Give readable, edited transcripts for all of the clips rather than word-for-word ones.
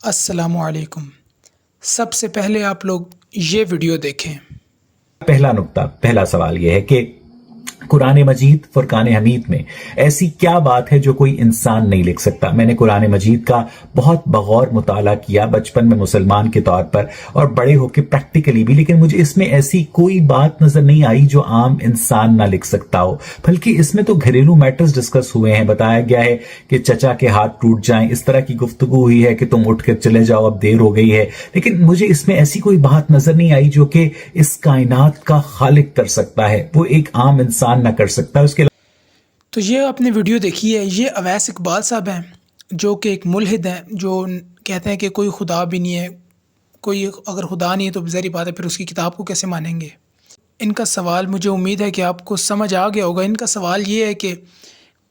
السلام علیکم۔ سب سے پہلے آپ لوگ یہ ویڈیو دیکھیں۔ پہلا نقطہ، پہلا سوال یہ ہے کہ قرآن مجید فرقان حمید میں ایسی کیا بات ہے جو کوئی انسان نہیں لکھ سکتا؟ میں نے قرآن مجید کا بہت بغور مطالعہ کیا بچپن میں مسلمان کے طور پر اور بڑے ہو کے پریکٹیکلی بھی، لیکن مجھے اس میں ایسی کوئی بات نظر نہیں آئی جو عام انسان نہ لکھ سکتا ہو۔ بلکہ اس میں تو گھریلو میٹرز ڈسکس ہوئے ہیں، بتایا گیا ہے کہ چچا کے ہاتھ ٹوٹ جائیں، اس طرح کی گفتگو ہوئی ہے کہ تم اٹھ کر چلے جاؤ اب دیر ہو گئی ہے، لیکن مجھے اس میں ایسی کوئی بات نظر نہیں آئی جو کہ اس کائنات کا خالق کر سکتا ہے، وہ ایک عام انسان نہ کر سکتا۔ اس کے تو یہ اپنے ویڈیو دیکھیے، یہ اویس اقبال صاحب ہیں جو کہ ایک ملحد ہیں، جو کہتے ہیں کہ کوئی خدا بھی نہیں ہے، کوئی اگر خدا نہیں ہے تو ظاہری بات ہے پھر اس کی کتاب کو کیسے مانیں گے۔ ان کا سوال مجھے امید ہے کہ آپ کو سمجھ آ گیا ہوگا۔ ان کا سوال یہ ہے کہ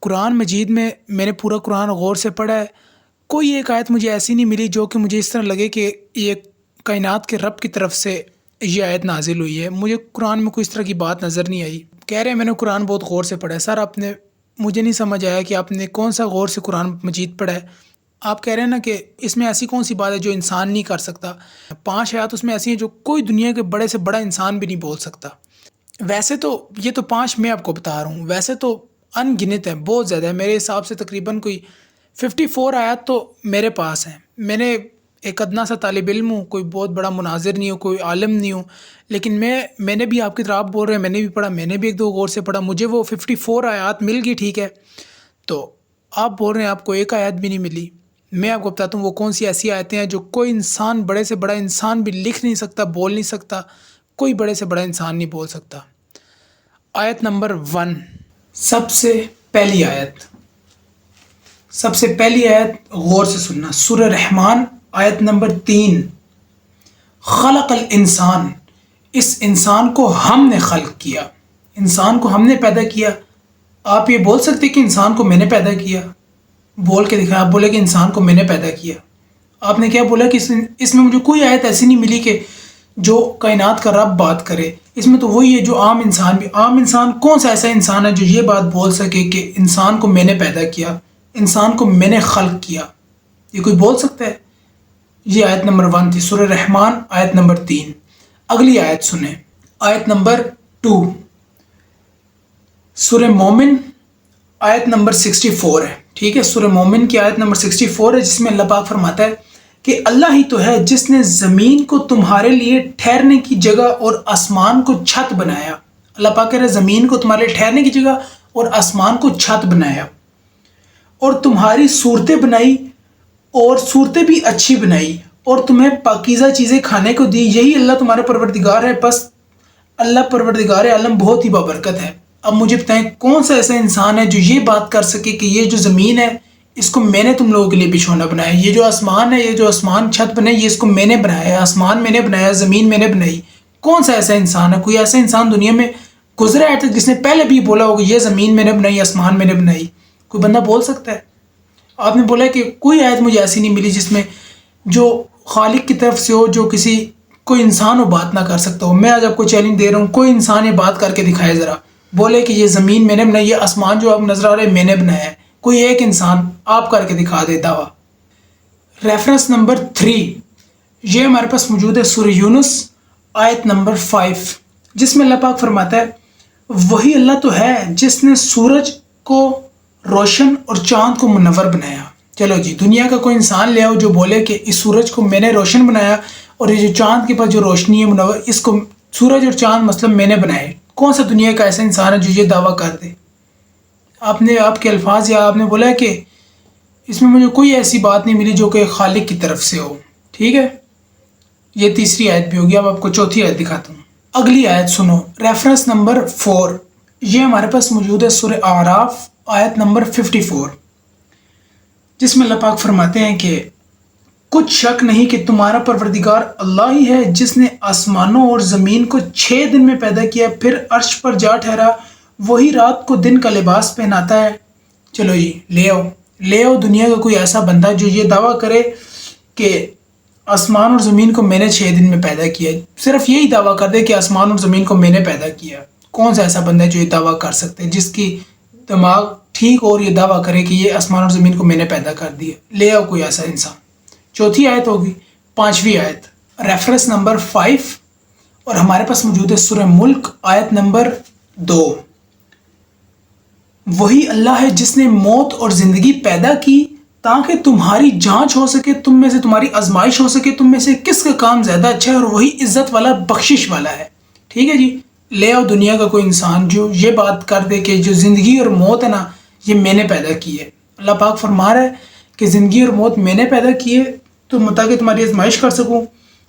قرآن مجید میں نے پورا قرآن غور سے پڑھا ہے، کوئی ایک آیت مجھے ایسی نہیں ملی جو کہ مجھے اس طرح لگے کہ یہ کائنات کے رب کی طرف سے یہ آیت نازل ہوئی ہے۔ مجھے قرآن میں کوئی اس طرح کی بات نظر نہیں آئی۔ کہہ رہے ہیں میں نے قرآن بہت غور سے پڑھا ہے۔ سر مجھے نہیں سمجھ آیا کہ آپ نے کون سا غور سے قرآن مجید پڑھا ہے۔ آپ کہہ رہے ہیں نا کہ اس میں ایسی کون سی بات ہے جو انسان نہیں کر سکتا۔ 5 آیات اس میں ایسی ہیں جو کوئی دنیا کے بڑے سے بڑا انسان بھی نہیں بول سکتا۔ ویسے تو یہ تو 5 میں آپ کو بتا رہا ہوں، ویسے تو ان گنت ہیں، بہت زیادہ ہے۔ میرے حساب سے تقریباً کوئی 54 آیات تو میرے پاس ہیں۔ میں نے ایک ادنا سا طالب علم ہوں، کوئی بہت بڑا مناظر نہیں ہوں، کوئی عالم نہیں ہوں، لیکن میں نے بھی آپ کی طرح آپ بول رہے ہیں میں نے بھی پڑھا، میں نے بھی 1-2 غور سے پڑھا، مجھے وہ 54 آیات مل گئی، ٹھیک ہے۔ تو آپ بول رہے ہیں آپ کو ایک آیت بھی نہیں ملی۔ میں آپ کو بتاتا ہوں وہ کون سی ایسی آیتیں ہیں جو کوئی انسان، بڑے سے بڑا انسان بھی لکھ نہیں سکتا، بول نہیں سکتا، کوئی بڑے سے بڑا انسان نہیں بول سکتا۔ آیت نمبر 1، سب سے پہلی آیت غور سے سننا، سورہ رحمان آیت نمبر 3، خلق الانسان، اس انسان کو ہم نے خلق کیا، انسان کو ہم نے پیدا کیا۔ آپ یہ بول سکتے کہ انسان کو میں نے پیدا کیا؟ بول کے دکھایا، آپ بولے کہ انسان کو میں نے پیدا کیا۔ آپ نے کیا بولا کہ اس میں مجھے کوئی آیت ایسی نہیں ملی کہ جو کائنات کا رب بات کرے۔ اس میں تو وہی ہے جو عام انسان بھی، عام انسان کون سا ایسا انسان ہے جو یہ بات بول سکے کہ انسان کو میں نے پیدا کیا، انسان کو میں نے خلق کیا؟ یہ کوئی بول سکتا ہے؟ یہ آیت نمبر 1 تھی، سورہ رحمان آیت نمبر 3۔ اگلی آیت سنیں، آیت نمبر 2، سورہ مومن آیت نمبر 64 ہے، ٹھیک ہے۔ سورہ مومن کی آیت نمبر 64 ہے، جس میں اللہ پاک فرماتا ہے کہ اللہ ہی تو ہے جس نے زمین کو تمہارے لیے ٹھہرنے کی جگہ اور آسمان کو چھت بنایا۔ اللہ پاک کہہ رہے زمین کو تمہارے لیے ٹھہرنے کی جگہ اور آسمان کو چھت بنایا، اور تمہاری صورتیں بنائی اور صورتیں بھی اچھی بنائی، اور تمہیں پاکیزہ چیزیں کھانے کو دی، یہی اللہ تمہارا پروردگار ہے، بس اللہ پروردگار عالم بہت ہی بابرکت ہے۔ اب مجھے بتائیں کون سا ایسا انسان ہے جو یہ بات کر سکے کہ یہ جو زمین ہے اس کو میں نے تم لوگوں کے لیے بچھونا بنایا، یہ جو آسمان ہے، یہ جو آسمان چھت بنائی، یہ اس کو میں نے بنایا ہے، آسمان میں نے بنایا، زمین میں نے بنائی۔ کون سا ایسا انسان ہے؟ کوئی ایسا انسان دنیا میں گزرا ہے جس نے پہلے بھی بولا ہوگا یہ زمین میں نے بنائی، آسمان میں نے بنائی؟ کوئی بندہ بول سکتا ہے؟ آپ نے بولا کہ کوئی آیت مجھے ایسی نہیں ملی جس میں جو خالق کی طرف سے ہو، جو کوئی انسان وہ بات نہ کر سکتا ہو۔ میں آج آپ کو چیلنج دے رہا ہوں، کوئی انسان یہ بات کر کے دکھائے، ذرا بولے کہ یہ زمین میں نے بنائی، یہ آسمان جو آپ نظر آ رہے ہیں میں نے بنایا ہے۔ کوئی ایک انسان آپ کر کے دکھا دے دعویٰ۔ ریفرنس نمبر 3، یہ ہمارے پاس موجود ہے سورہ یونس آیت نمبر 5، جس میں اللہ پاک فرماتا ہے وہی اللہ تو ہے جس نے سورج کو روشن اور چاند کو منور بنایا۔ چلو جی، دنیا کا کوئی انسان لے آؤ جو بولے کہ اس سورج کو میں نے روشن بنایا اور یہ جو چاند کے پاس جو روشنی ہے منور، اس کو سورج اور چاند مطلب میں نے بنائے۔ کون سا دنیا کا ایسا انسان ہے جو یہ دعویٰ کر دے؟ آپ کے الفاظ یا آپ نے بولا ہے کہ اس میں مجھے کوئی ایسی بات نہیں ملی جو کہ خالق کی طرف سے ہو، ٹھیک ہے۔ یہ تیسری آیت بھی ہوگی۔ اب آپ کو چوتھی آیت دکھاتا ہوں۔ اگلی آیت سنو، ریفرنس نمبر 4، یہ ہمارے پاس موجود ہے سورہ اعراف آیت نمبر 54، جس میں اللہ پاک فرماتے ہیں کہ کچھ شک نہیں کہ تمہارا پروردگار اللہ ہی ہے جس نے آسمانوں اور زمین کو 6 دن میں پیدا کیا، پھر عرش پر جا ٹھہرا، وہی رات کو دن کا لباس پہناتا ہے۔ چلو جی، لے آؤ دنیا کا کوئی ایسا بندہ جو یہ دعویٰ کرے کہ آسمان اور زمین کو میں نے 6 دن میں پیدا کیا، صرف یہی دعویٰ کر دے کہ آسمان اور زمین کو میں نے پیدا کیا۔ کون سا ایسا بندہ ہے جو یہ دعویٰ کر سکتے ہیں، جس کی دماغ ٹھیک اور یہ دعویٰ کرے کہ یہ آسمان اور زمین کو میں نے پیدا کر دیا؟ لے آؤ کوئی ایسا انسان۔ चौथी आयत होगी, 5वीं आयत, रेफरेंस नंबर 5, और हमारे पास मौजूद है सूरह मुल्क आयत नंबर 2। वही अल्लाह है जिसने मौत और ज़िंदगी पैदा की ताकि तुम्हारी जांच हो सके, तुम में से तुम्हारी आजमाइश हो सके, तुम में से किसका काम ज़्यादा अच्छा है, और वही इज़्ज़त वाला बख्शिश वाला है। ठीक है जी। ले आओ दुनिया का कोई इंसान जो ये बात कर दे कि जो ज़िंदगी और मौत है ना, ये मैंने पैदा की है। अल्लाह पाक फरमा रहा है कि ज़िंदगी और मौत मैंने पैदा की है तो ताकि तुम्हारी आजमाइश कर सकूँ।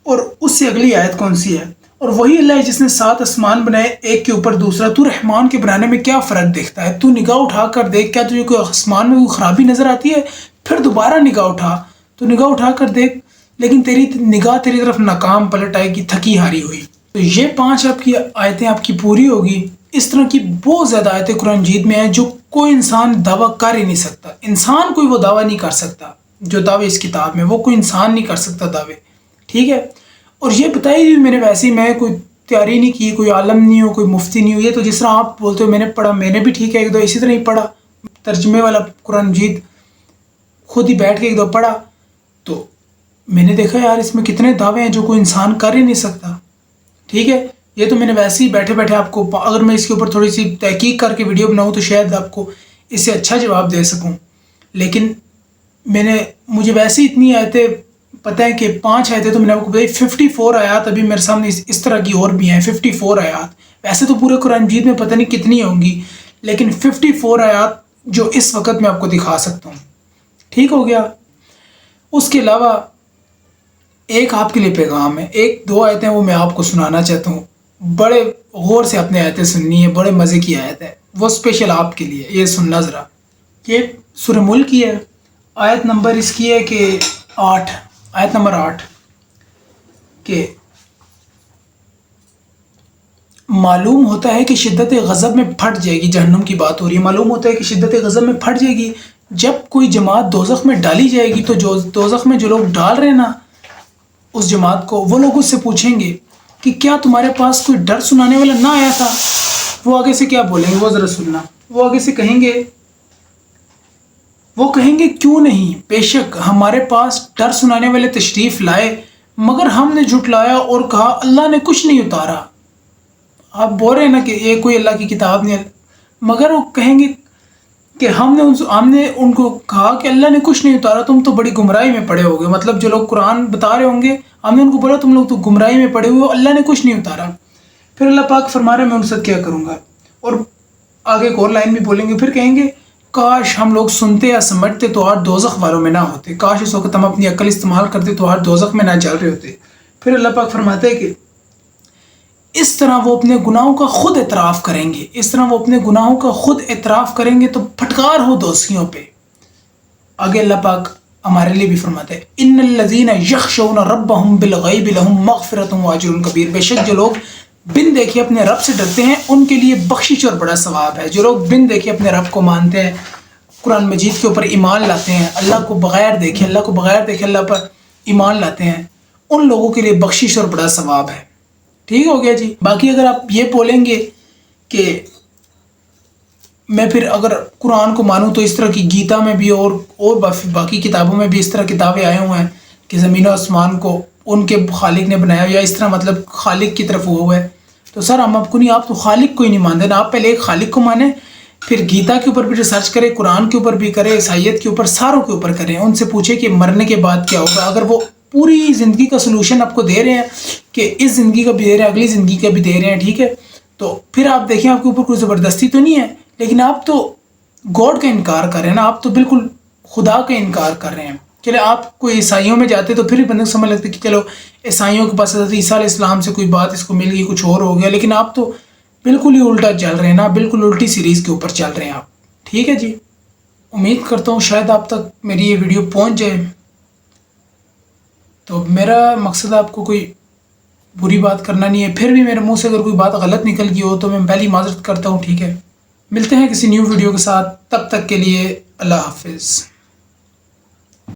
और उससे अगली आयत कौन सी है, और वही अल्लाह है जिसने 7 आसमान बनाए एक के ऊपर दूसरा। तू रहमान के बनाने में क्या फ़र्क देखता है? तू निगाह उठा कर देख, क्या तुझे कोई आसमान में कोई ख़राबी नज़र आती है? फिर दोबारा निगाह उठा, तो निगाह उठा कर देख, लेकिन तेरी निगाह तेरी तरफ नाकाम पलट आएगी, थकी हारी हुई। तो ये 5 आपकी आयतें आपकी पूरी होगी। इस तरह की बहुत ज़्यादा आयतें कुरान मजीद में हैं जो कोई इंसान दावा कर ही नहीं सकता। इंसान कोई वो दावा नहीं कर सकता जो दावे इस किताब में, वो कोई इंसान नहीं कर सकता दावे। ठीक है। और ये बताई भी मैंने वैसे ही, मैं कोई तैयारी नहीं की, कोई आलम नहीं हो, कोई मुफ्ती नहीं हो। ये तो जिस तरह आप बोलते हो मैंने पढ़ा, मैंने भी ठीक है एक दो इसी तरह ही पढ़ा, तर्जमे वाला कुरान मजीद खुद ही बैठ के एक दो पढ़ा, तो मैंने देखा यार इसमें कितने दावे हैं जो कोई इंसान कर ही नहीं सकता। ठीक है। ये तो मैंने वैसे ही बैठे बैठे आपको, अगर मैं इसके ऊपर थोड़ी सी तहकीक करके वीडियो बनाऊँ तो शायद आपको इससे अच्छा जवाब दे सकूँ, लेकिन मुझे वैसे ही इतनी आयतें पता है कि 5 आयतें तो मैंने आपको बताई। 54 आयत अभी मेरे सामने इस तरह की और भी हैं। 54 आयत, वैसे तो पूरे कुरान मजीद में पता नहीं कितनी होंगी, लेकिन 54 आयत जो इस वक्त मैं आपको दिखा सकता हूँ। ठीक हो गया। उसके अलावा एक आपके लिए पैगाम है, 1-2 आयतें वो मैं आपको सुनाना चाहता हूँ। बड़े गौर से अपने आयतें सुननी है, बड़े मज़े की आयत है, वो स्पेशल आपके लिए, ये सुनना ज़रा। ये सूरह मुल्क की है, आयत नंबर इसकी है कि 8, आयत नंबर 8 के मालूम होता है कि शिद्दत गज़ब में फट जाएगी। जहन्नुम की बात हो रही है। मालूम होता है कि शिद्दत गज़ब में फट जाएगी जब कोई जमात दोज़ख में डाली जाएगी। तो जो दोज़ख में जो लोग डाल रहे हैं ना उस जमात को, वो लोग उससे पूछेंगे कि क्या तुम्हारे पास कोई डर सुनाने वाला ना आया था? वो आगे से क्या बोलेंगे वो ज़रा सुनना। वो आगे से कहेंगे क्यों नहीं, बेशक हमारे पास डर सुनाने वाले तशरीफ़ लाए, मगर हमने झुटलाया और कहा अल्लाह ने कुछ नहीं उतारा। आप बोल रहे हैं ना कि ये कोई अल्लाह की किताब नहीं, मगर वो कहेंगे कि हमने उनको कहा कि अल्लाह ने कुछ नहीं उतारा, तुम तो बड़ी गुमराही में पड़े होगे। मतलब जो लोग कुरान बता रहे होंगे, हमने उनको बोला तुम लोग तो गुमराही में पड़े हुए हो, अल्लाह ने कुछ नहीं उतारा। फिर अल्लाह पाक फरमा रहे मैं उनसे क्या करूँगा। और आगे एक और लाइन भी बोलेंगे, फिर कहेंगे काश हम लोग सुनते या समझते तो आज दोज़ख वालों में ना होते, काश इस वक्त हम अपनी अक्ल इस्तेमाल करते तो आज दोज़ख में ना जल रहे होते। फिर अल्लाह पाक फरमाते हैं कि इस तरह वो अपने गुनाहों का खुद एतराफ़ करेंगे, इस तरह वो अपने गुनाहों का खुद एतराफ़ करेंगे तो फटकार हो दोस्तियों पे। आगे अल्लाह पाक हमारे लिए भी फरमाते हैं इन्नल्लज़ीना यख़शौना रब्बहुम बिलग़ैब लहुम मग़फ़िरतुन व अज्रुन कबीर। बेशक जो लोग बिन देखे अपने रब से डरते हैं उनके लिए बख्शिश और बड़ा सवाब है। जो लोग बिन देखे अपने रब को मानते हैं, कुरान मजीद के ऊपर ईमान लाते हैं, अल्लाह को बग़ैर देखे अल्लाह पर ईमान लाते हैं, उन लोगों के लिए बख्शिश और बड़ा सवाब है। ठीक हो गया जी। बाकी अगर आप ये बोलेंगे कि मैं फिर अगर कुरान को मानूँ तो इस तरह की गीता में भी और बाकी किताबों में भी इस तरह किताबें आए हुए हैं कि ज़मीन और आसमान को उनके खालिक ने बनाया, या इस तरह मतलब खालिक की तरफ हुआ है। तो सर हम आपको नहीं, आप तो खालिक को ही नहीं मानते ना। आप पहले एक खालिक को माने, फिर गीता के ऊपर भी रिसर्च करें, कुरान के ऊपर भी करें, ईसाईयत के ऊपर, सारों के ऊपर करें। उनसे पूछे कि मरने के बाद क्या होगा। अगर वो पूरी ज़िंदगी का सलूशन आपको दे रहे हैं कि इस ज़िंदगी का भी दे रहे हैं, अगली ज़िंदगी का भी दे रहे हैं, ठीक है, तो फिर आप देखें आपके ऊपर कोई ज़बरदस्ती तो नहीं है, लेकिन आप तो गॉड का इनकार कर रहे हैं ना, आप तो बिल्कुल खुदा का इनकार कर रहे हैं। चले आप कोई ईसाइयों में जाते तो फिर भी बंदे को समझ लगता है कि चलो ईसाइयों के पास हज़रत ईसा अलैहिस्सलाम से कोई बात इसको मिल गई, कुछ और हो गया, लेकिन आप तो बिल्कुल ही उल्टा चल रहे हैं ना, बिल्कुल उल्टी सीरीज़ के ऊपर चल रहे हैं आप। ठीक है जी। उम्मीद करता हूँ शायद आप तक मेरी ये वीडियो पहुँच जाए। तो मेरा मकसद आपको कोई बुरी बात करना नहीं है, फिर भी मेरे मुंह से अगर कोई बात गलत निकल गई हो तो मैं पहली माजरत करता हूँ। ठीक है, मिलते हैं किसी न्यू वीडियो के साथ, तब तक के लिए अल्लाह हाफिज़।